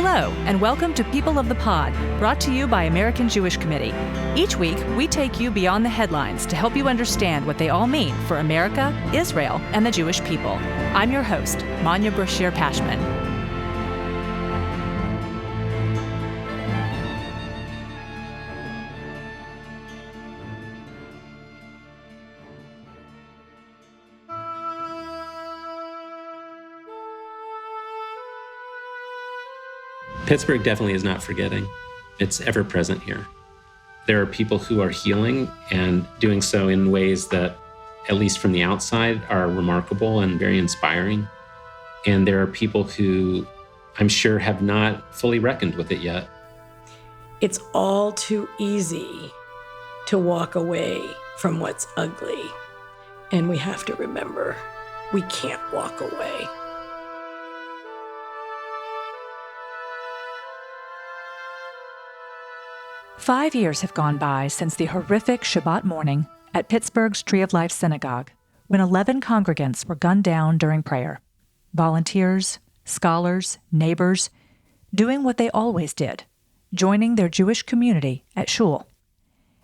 Hello, and welcome to People of the Pod, brought to you by American Jewish Committee. Each week, we take you beyond the headlines to help you understand what they all mean for America, Israel, and the Jewish people. I'm your host, Manya Brashear-Pashman. Pittsburgh definitely is not forgetting. It's ever present here. There are people who are healing and doing so in ways that, at least from the outside, are remarkable and very inspiring. And there are people who I'm sure have not fully reckoned with it yet. It's all too easy to walk away from what's ugly. And we have to remember, we can't walk away. Five years have gone by since the horrific Shabbat morning at Pittsburgh's Tree of Life Synagogue, when 11 congregants were gunned down during prayer. Volunteers, scholars, neighbors, doing what they always did, joining their Jewish community at shul.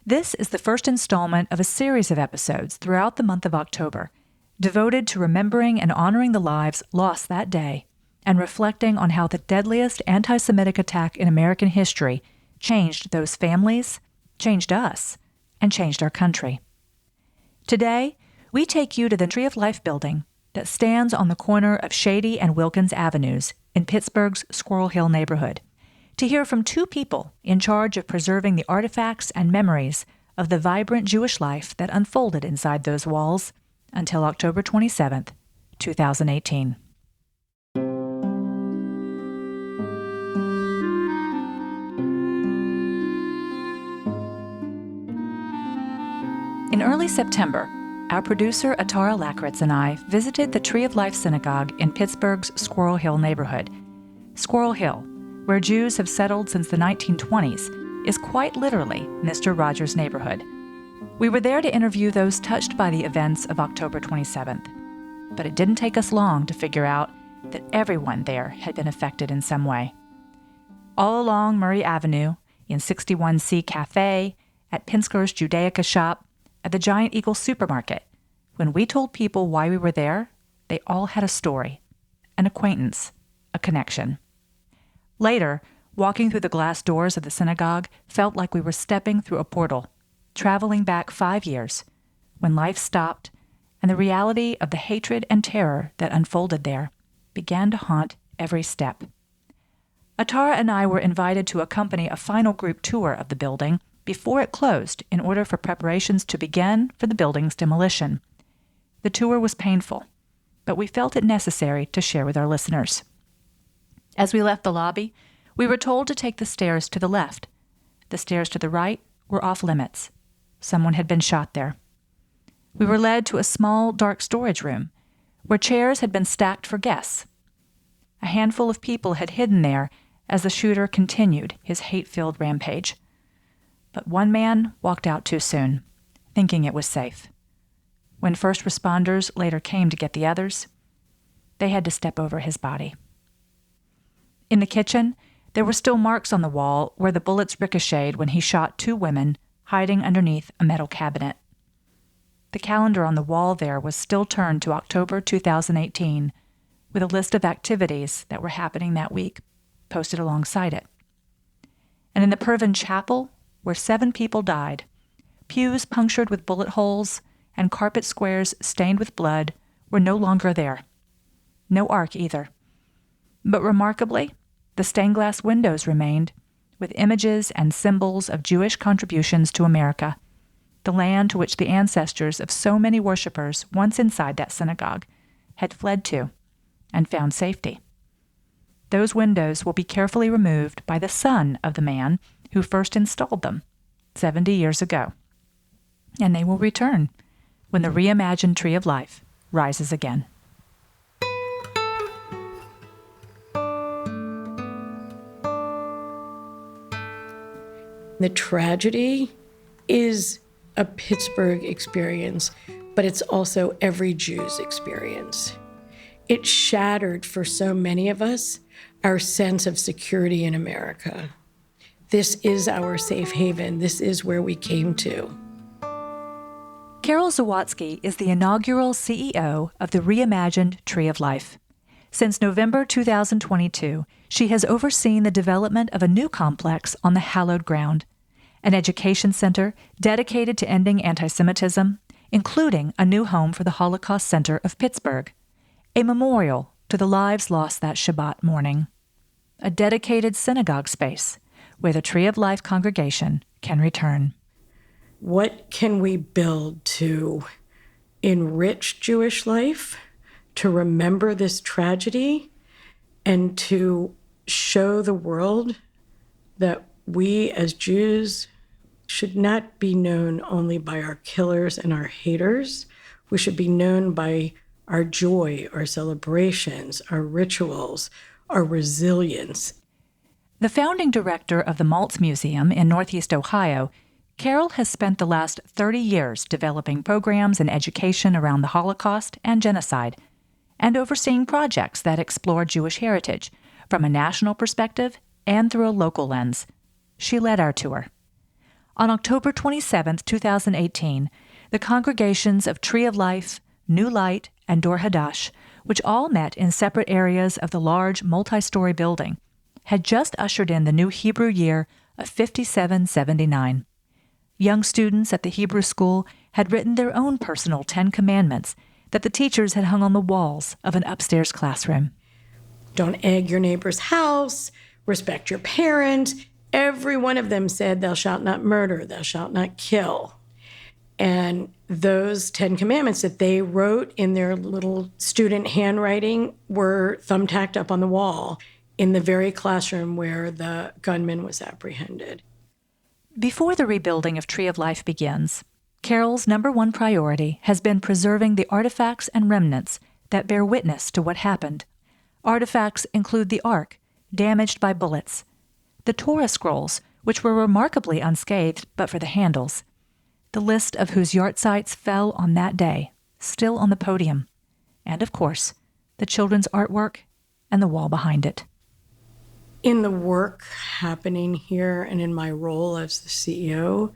This is the first installment of a series of episodes throughout the month of October, devoted to remembering and honoring the lives lost that day, and reflecting on how the deadliest antisemitic attack in American history changed those families, changed us, and changed our country. Today, we take you to the Tree of Life building that stands on the corner of Shady and Wilkins Avenues in Pittsburgh's Squirrel Hill neighborhood, to hear from two people in charge of preserving the artifacts and memories of the vibrant Jewish life that unfolded inside those walls until October 27th, 2018. In early September, our producer Atara Lakritz and I visited the Tree of Life Synagogue in Pittsburgh's Squirrel Hill neighborhood. Squirrel Hill, where Jews have settled since the 1920s, is quite literally Mr. Rogers' neighborhood. We were there to interview those touched by the events of October 27th. But it didn't take us long to figure out that everyone there had been affected in some way. All along Murray Avenue, in 61C Cafe, at Pinsker's Judaica shop, at the Giant Eagle supermarket, when we told people why we were there, they all had a story, an acquaintance, a connection. Later, walking through the glass doors of the synagogue felt like we were stepping through a portal, traveling back 5 years, when life stopped and the reality of the hatred and terror that unfolded there began to haunt every step. Atara and I were invited to accompany a final group tour of the building before it closed in order for preparations to begin for the building's demolition. The tour was painful, but we felt it necessary to share with our listeners. As we left the lobby, we were told to take the stairs to the left. The stairs to the right were off limits. Someone had been shot there. We were led to a small, dark storage room where chairs had been stacked for guests. A handful of people had hidden there as the shooter continued his hate-filled rampage. But one man walked out too soon, thinking it was safe. When first responders later came to get the others, they had to step over his body. In the kitchen, there were still marks on the wall where the bullets ricocheted when he shot two women hiding underneath a metal cabinet. The calendar on the wall there was still turned to October 2018, with a list of activities that were happening that week posted alongside it. And in the Pervin Chapel, where 7 people died, pews punctured with bullet holes and carpet squares stained with blood were no longer there. No ark either. But remarkably, the stained glass windows remained, with images and symbols of Jewish contributions to America, the land to which the ancestors of so many worshipers once inside that synagogue had fled to and found safety. Those windows will be carefully removed by the son of the man who first installed them 70 years ago. And they will return when the reimagined Tree of Life rises again. The tragedy is a Pittsburgh experience, but it's also every Jew's experience. It shattered for so many of us our sense of security in America. This is our safe haven. This is where we came to. Carole Zawatsky is the inaugural CEO of the Reimagined Tree of Life. Since November 2022, she has overseen the development of a new complex on the hallowed ground, an education center dedicated to ending antisemitism, including a new home for the Holocaust Center of Pittsburgh, a memorial to the lives lost that Shabbat morning, a dedicated synagogue space where the Tree of Life congregation can return. What can we build to enrich Jewish life, to remember this tragedy, and to show the world that we as Jews should not be known only by our killers and our haters. We should be known by our joy, our celebrations, our rituals, our resilience. The founding director of the Maltz Museum in Northeast Ohio, Carole has spent the last 30 years developing programs and education around the Holocaust and genocide, and overseeing projects that explore Jewish heritage from a national perspective and through a local lens. She led our tour. On October 27, 2018, the congregations of Tree of Life, New Light, and Dor Hadash, which all met in separate areas of the large multi-story building, had just ushered in the new Hebrew year of 5779. Young students at the Hebrew school had written their own personal 10 commandments that the teachers had hung on the walls of an upstairs classroom. Don't egg your neighbor's house, respect your parents. Every one of them said, thou shalt not murder, thou shalt not kill. And those 10 commandments that they wrote in their little student handwriting were thumbtacked up on the wall in the very classroom where the gunman was apprehended. Before the rebuilding of Tree of Life begins, Carole's number one priority has been preserving the artifacts and remnants that bear witness to what happened. Artifacts include the Ark, damaged by bullets, the Torah scrolls, which were remarkably unscathed but for the handles, the list of whose yahrzeits fell on that day, still on the podium, and of course, the children's artwork and the wall behind it. In the work happening here and in my role as the CEO,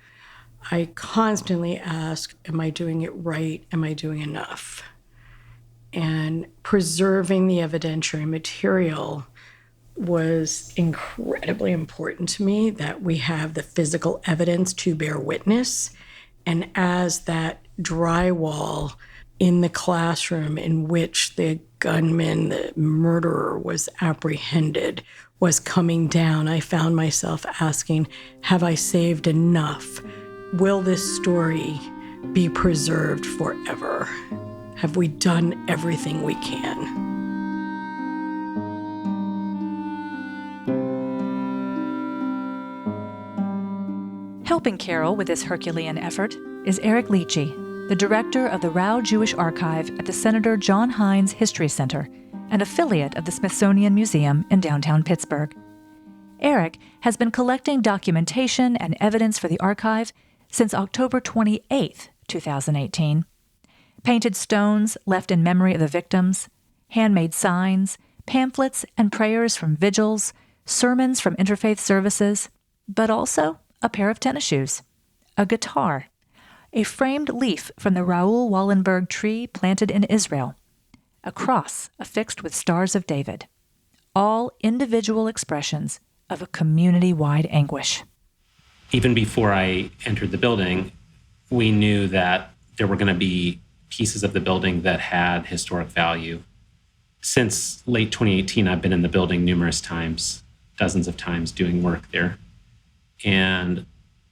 I constantly ask, am I doing it right? Am I doing enough? And preserving the evidentiary material was incredibly important to me, that we have the physical evidence to bear witness. And as that drywall in the classroom in which the gunman, the murderer, was apprehended, was coming down, I found myself asking, have I saved enough? Will this story be preserved forever? Have we done everything we can? Helping Carole with this Herculean effort is Eric Lidji, the director of the Rauh Jewish Archive at the Senator John Heinz History Center, an affiliate of the Smithsonian Museum in downtown Pittsburgh. Eric has been collecting documentation and evidence for the archive since October 28, 2018. Painted stones left in memory of the victims, handmade signs, pamphlets and prayers from vigils, sermons from interfaith services, but also a pair of tennis shoes, a guitar, a framed leaf from the Raoul Wallenberg tree planted in Israel, a cross affixed with stars of David, all individual expressions of a community-wide anguish. Even before I entered the building, we knew that there were going to be pieces of the building that had historic value. Since late 2018, I've been in the building numerous times, dozens of times doing work there. And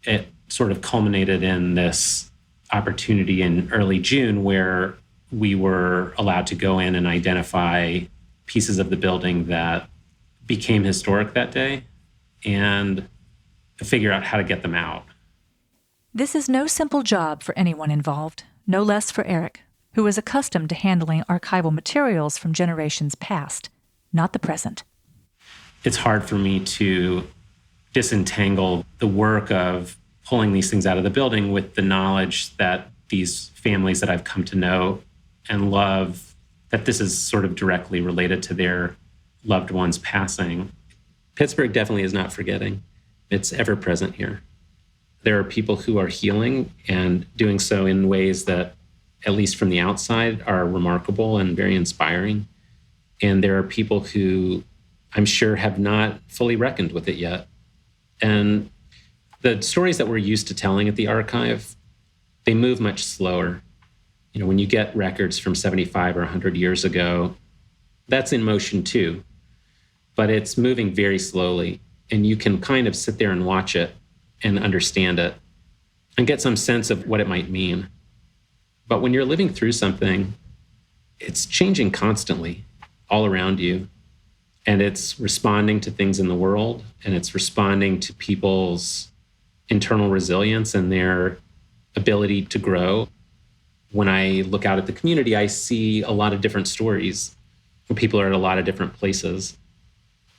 it sort of culminated in this opportunity in early June where we were allowed to go in and identify pieces of the building that became historic that day and figure out how to get them out. This is no simple job for anyone involved, no less for Eric, who is accustomed to handling archival materials from generations past, not the present. It's hard for me to disentangle the work of pulling these things out of the building with the knowledge that these families that I've come to know and love, that this is sort of directly related to their loved ones passing. Pittsburgh definitely is not forgetting. It's ever present here. There are people who are healing and doing so in ways that, at least from the outside, are remarkable and very inspiring. And there are people who I'm sure have not fully reckoned with it yet. And the stories that we're used to telling at the archive, they move much slower. You know, when you get records from 75 or 100 years ago, that's in motion too, but it's moving very slowly. And you can kind of sit there and watch it and understand it and get some sense of what it might mean. But when you're living through something, it's changing constantly all around you. And it's responding to things in the world, and it's responding to people's internal resilience and their ability to grow. When I look out at the community, I see a lot of different stories where people are at a lot of different places.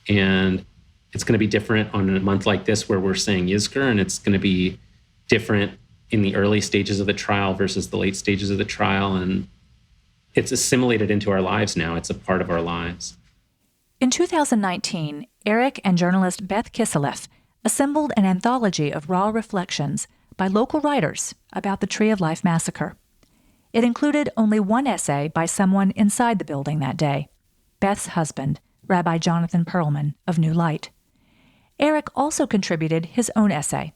And it's going to be different on a month like this where we're saying Yizkor, and it's going to be different in the early stages of the trial versus the late stages of the trial. And it's assimilated into our lives now. It's a part of our lives. In 2019, Eric and journalist Beth Kiseleff assembled an anthology of raw reflections by local writers about the Tree of Life massacre. It included only one essay by someone inside the building that day, Beth's husband, Rabbi Jonathan Perlman of New Light. Eric also contributed his own essay.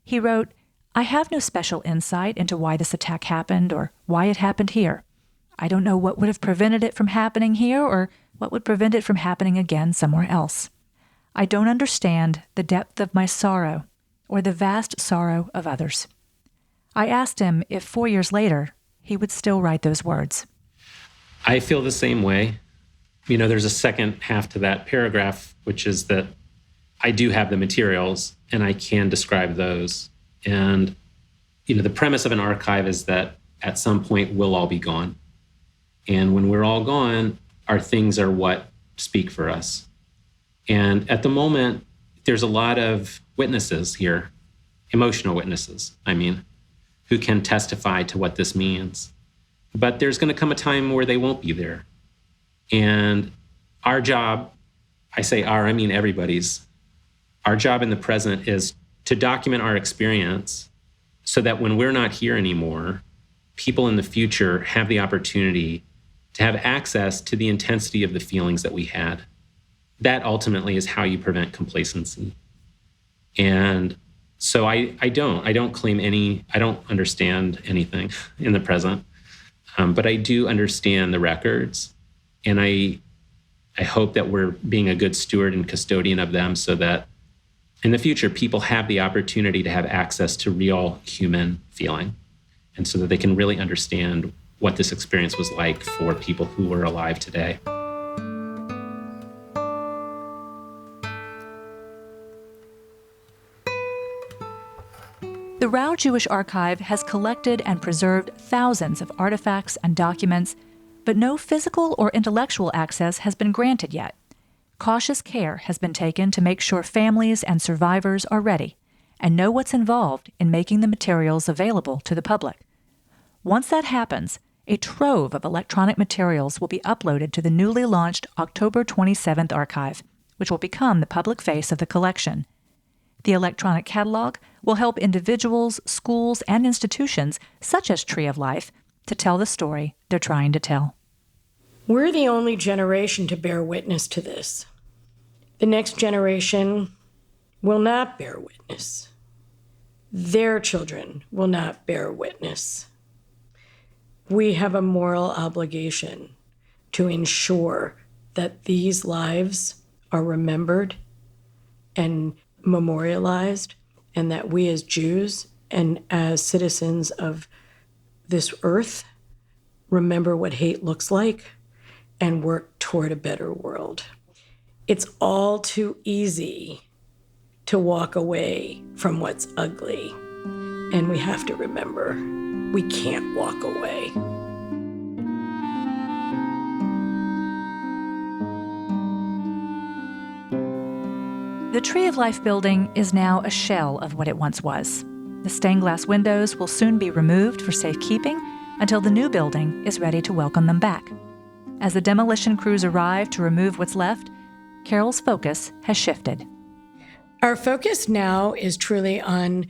He wrote, "I have no special insight into why this attack happened or why it happened here. I don't know what would have prevented it from happening here or what would prevent it from happening again somewhere else. I don't understand the depth of my sorrow or the vast sorrow of others." I asked him if 4 years later, he would still write those words. I feel the same way. You know, there's a second half to that paragraph, which is that I do have the materials and I can describe those. And, you know, the premise of an archive is that at some point we'll all be gone. And when we're all gone, our things are what speak for us. And at the moment, there's a lot of witnesses here, emotional witnesses, who can testify to what this means. But there's going to come a time where they won't be there. And our job, I say our, I mean everybody's, our job in the present is to document our experience so that when we're not here anymore, people in the future have the opportunity to have access to the intensity of the feelings that we had. That ultimately is how you prevent complacency. And so I don't claim I don't understand anything in the present, but I do understand the records. And I hope that we're being a good steward and custodian of them so that in the future, people have the opportunity to have access to real human feeling. And so that they can really understand what this experience was like for people who were alive today. The Rauh Jewish Archive has collected and preserved thousands of artifacts and documents, but no physical or intellectual access has been granted yet. Cautious care has been taken to make sure families and survivors are ready and know what's involved in making the materials available to the public. Once that happens, a trove of electronic materials will be uploaded to the newly launched October 27th archive, which will become the public face of the collection. The electronic catalog will help individuals, schools, and institutions, such as Tree of Life, to tell the story they're trying to tell. We're the only generation to bear witness to this. The next generation will not bear witness. Their children will not bear witness. We have a moral obligation to ensure that these lives are remembered and memorialized, and that we as Jews and as citizens of this earth remember what hate looks like and work toward a better world. It's all too easy to walk away from what's ugly, and we have to remember we can't walk away. The Tree of Life building is now a shell of what it once was. The stained glass windows will soon be removed for safekeeping until the new building is ready to welcome them back. As the demolition crews arrive to remove what's left, Carole's focus has shifted. Our focus now is truly on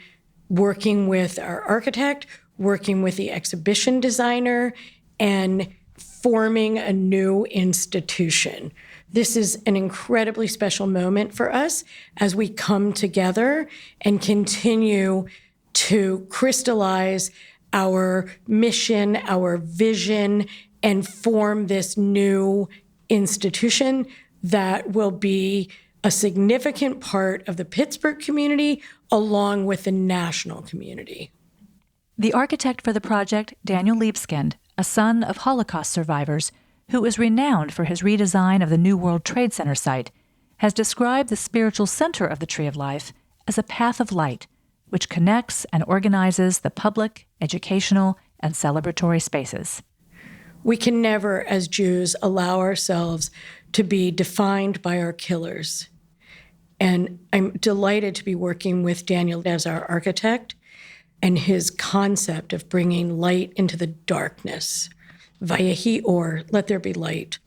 working with our architect, working with the exhibition designer, and forming a new institution. This is an incredibly special moment for us as we come together and continue to crystallize our mission, our vision, and form this new institution that will be a significant part of the Pittsburgh community along with the national community. The architect for the project, Daniel Libeskind, a son of Holocaust survivors who is renowned for his redesign of the New World Trade Center site, has described the spiritual center of the Tree of Life as a path of light, which connects and organizes the public, educational, and celebratory spaces. We can never, as Jews, allow ourselves to be defined by our killers. And I'm delighted to be working with Daniel as our architect and his concept of bringing light into the darkness. Vayehi or, let there be light.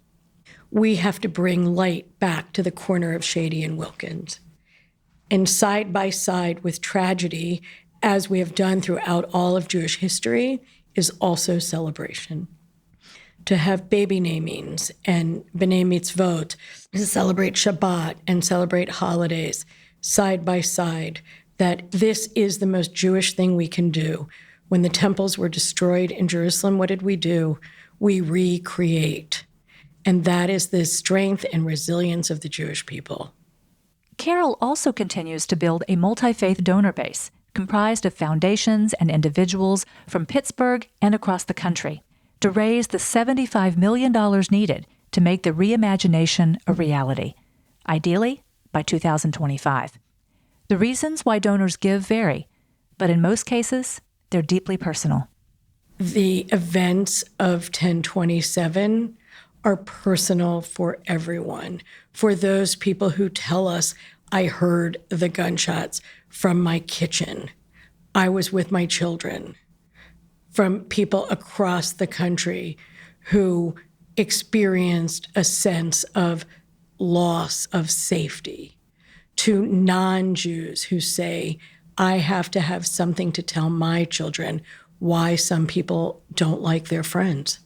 We have to bring light back to the corner of Shady and Wilkins. And side by side with tragedy, as we have done throughout all of Jewish history, is also celebration. To have baby namings and b'nai mitzvot, to celebrate Shabbat and celebrate holidays side by side, that this is the most Jewish thing we can do. When the temples were destroyed in Jerusalem, what did we do? We recreate. And that is the strength and resilience of the Jewish people. Carole also continues to build a multi-faith donor base comprised of foundations and individuals from Pittsburgh and across the country to raise the $75 million needed to make the reimagination a reality, ideally by 2025. The reasons why donors give vary, but in most cases, they're deeply personal. The events of 1027 are personal for everyone. For those people who tell us, I heard the gunshots from my kitchen. I was with my children. From people across the country who experienced a sense of loss of safety, to non-Jews who say, I have to have something to tell my children why some people don't like their friends.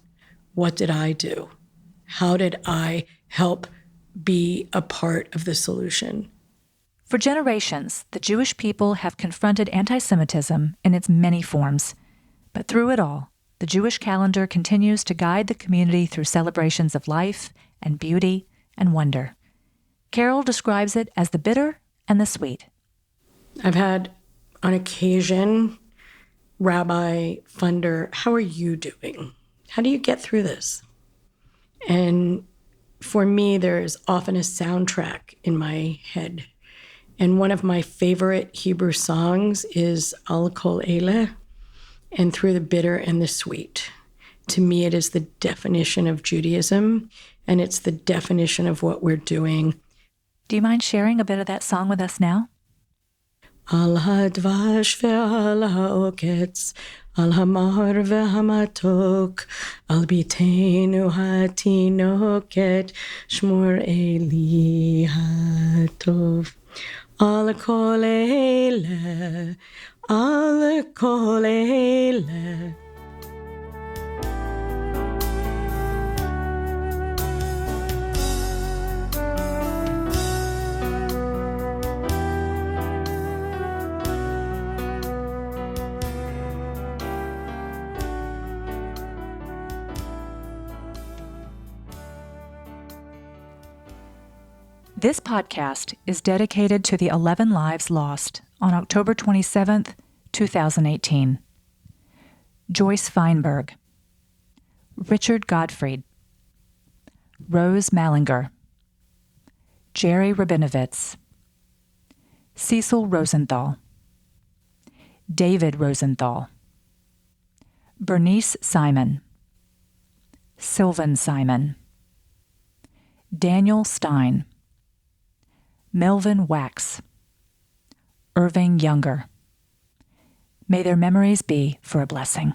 What did I do? How did I help be a part of the solution? For generations, the Jewish people have confronted antisemitism in its many forms. But through it all, the Jewish calendar continues to guide the community through celebrations of life and beauty and wonder. Carole describes it as the bitter and the sweet. I've had, on occasion, Rabbi Funder, how are you doing? How do you get through this? And for me, there's often a soundtrack in my head. And one of my favorite Hebrew songs is Al Kol Eleh, and Through the Bitter and the Sweet. To me, it is the definition of Judaism, and it's the definition of what we're doing. Do you mind sharing a bit of that song with us now? Al hadvash ve'al ha'oketz, al hamar ve'hamatok, al biteinu hatinoket, shmur eli hatov. Al kol eleh, al kol eleh. This podcast is dedicated to the 11 lives lost on October 27th, 2018. Joyce Feinberg, Richard Gottfried, Rose Mallinger, Jerry Rabinovitz, Cecil Rosenthal, David Rosenthal, Bernice Simon, Sylvan Simon, Daniel Stein, Melvin Wax, Irving Younger. May their memories be for a blessing.